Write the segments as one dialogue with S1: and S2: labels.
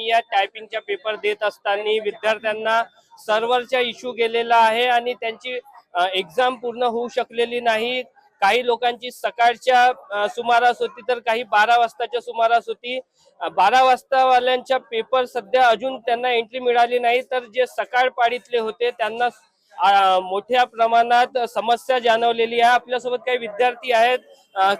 S1: विद्यार्थ्यांनी या टायपिंगच्या पेपर देत असताना विद्यार्थ्यांना सर्व्हरचा इश्यू गेलेला आहे आणि त्यांची एक्झाम पूर्ण होऊ शकलेली नाही। काही लोकांची सकाळच्या सुमारास होती तर काही 12 वाजताच्या सुमारास होती। 12 वाजतावाल्यांच्या पेपर सध्या अजून त्यांना एंट्री मिळाली नाही, तर जे सकाळ पाळीतले होते त्यांना मोठ्या प्रमाणात समस्या जाणवलेली आहे। आपल्यासोबत काही विद्यार्थी आहेत।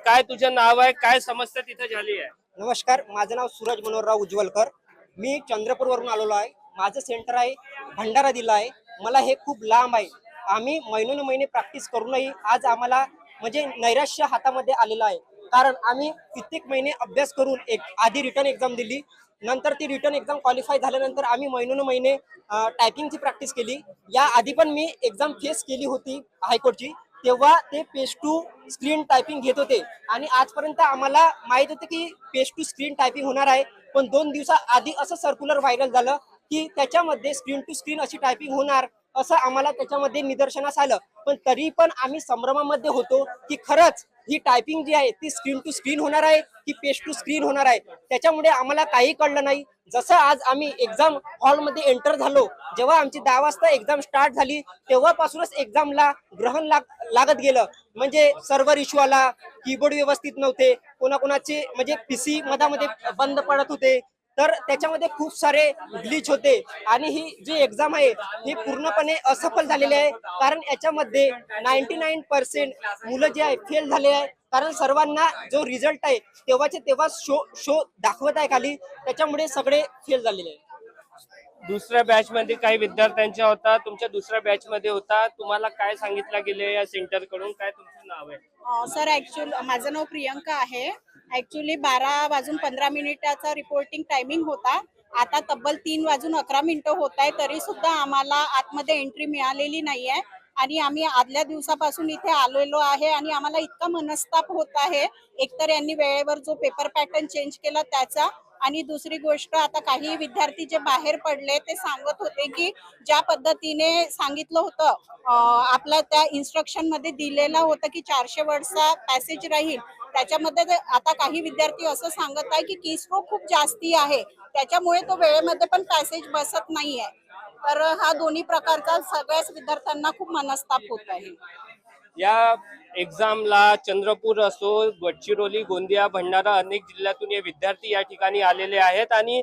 S1: काय तुझं नाव आहे, काय समस्या तिथे झाली आहे?
S2: नमस्कार, माझं नाव सूरज मनोहरराव उज्ज्वलकर। मी चंद्रपूरवरून आलेलो आहे। माझं सेंटर आहे भंडारा जिल्हा आहे। मला हे खूप लांब आहे। आम्ही महिनोन-महिने प्रॅक्टिस करूनही आज आम्हाला म्हणजे नैराश्य हातामध्ये आलेलं आहे। कारण आम्ही कित्येक महिने अभ्यास करून एक आधी रिटर्न एक्झाम दिली, नंतर ती रिटर्न एक्झाम क्वालिफाय झाल्यानंतर आम्ही महिनोन-महिने टायपिंगची प्रॅक्टिस केली। या आधी पण मी एक्झाम फेस केली होती हायकोर्टची, तेव्हा ते पेज टू स्क्रीन टायपिंग घेत होते आणि आजपर्यंत आम्हाला माहित होतं की पेज टू स्क्रीन टायपिंग होणार आहे। पण 2 दिवसाआधी असं सर्क्युलर व्हायरल झालं की त्याच्यामध्ये स्क्रीन टू स्क्रीन अशी टायपिंग होणार असं आम्हाला त्याच्यामध्ये निदर्शनास आलं। पण तरी पण आम्ही संभ्रमामध्ये होतो की खरंच ही टायपिंग जी आहे ती स्क्रीन टू स्क्रीन होणार आहे की पेज टू स्क्रीन होणार आहे। त्याच्यामुळे आम्हाला काही कळलं नाही। जसं आज आम्ही एक्झाम हॉलमध्ये एंटर झालो, जेव्हा आमची 10 वाजता एक्झाम स्टार्ट झाली तेव्हापासूनच एक्झामला ग्रहण लागत गेलं। म्हणजे सर्व्हर इश्यू आला, कीबोर्ड व्यवस्थित नव्हते, कोणाकोणाचे म्हणजे पीसी मधामध्ये बंद पडत होते, तर त्याच्यामध्ये खूप सारे ग्लिच होते आणि ही जी एक्झाम आहे ही पूर्णपणे असफल झालेली आहे। कारण याच्यामध्ये 99% मुलं जे आहे फेल झाले आहे। कारण सर्वांना जो रिझल्ट आहे तेव्हाचे तेव्हा शो दाखवत आहे खाली, त्याच्यामुळे सगळे फेल झालेले आहे।
S1: दुसऱ्या बॅच मध्ये काही विद्यार्थ्यांच्या होता, तुमच्या दुसऱ्या बॅच मध्ये होता, तुम्हाला काय सांगितलं गेले या सेंटर कडून? काय तुमचं नाव आहे?
S3: सर ॲक्च्युअली माझं नाव प्रियंका आहे। ॲक्च्युअली 12:15 रिपोर्टिंग टायमिंग होता। आता तब्बल 3:11 होत आहे, तरी सुद्धा आम्हाला आतमध्ये एंट्री मिळालेली नाही आहे आणि आम्ही आदल्या दिवसापासून इथे आलेलो आहे आणि आम्हाला इतका मनस्ताप होत आहे। एकतर यांनी वेळेवर जो पेपर पॅटर्न चेंज केला त्याचा, आणि दुसरी गोष्ट आता काही विद्यार्थी जे बाहेर पडले ते सांगत होते की ज्या पद्धतीने सांगितलं होतं आपल्या त्या इन्स्ट्रक्शन मध्ये दिलेलं होतं की 400 वर्डचा पॅसेज राहील, त्याच्यामध्ये आता काही विद्यार्थी असं सांगत आहे की कीस्ट्रोक खूप जास्ती आहे, त्याच्यामुळे तो वेळेमध्ये पण पॅसेज बसत नाहीये। तर हा दोन्ही प्रकारचा सगळ्याच विद्यार्थ्यांना खूप मनस्ताप होत आहे।
S1: या एक्झामला चंद्रपूर असो, गडचिरोली, गोंदिया, भंडारा अनेक जिल्ह्यातून हे विद्यार्थी या ठिकाणी आलेले आहेत आणि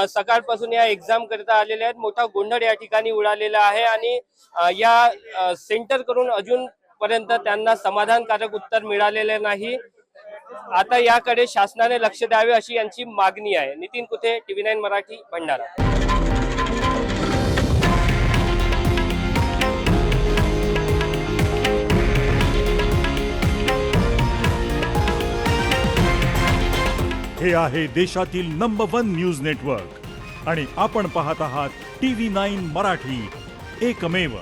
S1: सकाळपासून या एक्झाम करता आलेले आहेत। मोठा गोंधळ या ठिकाणी उडालेला आहे आणि या सेंटर करून अजून पर्यंत त्यांना समाधानकारक उत्तर मिळालेले नाही। आता याकडे शासनाने लक्ष द्यावे अशी यांची मागणी आहे। नितीन कुथे, TV9 मराठी, भंडारा।
S4: हे आहे देशातील नंबर 1 न्यूज नेटवर्क आणि आपण पाहत आहात TV9 मराठी, एकमेव।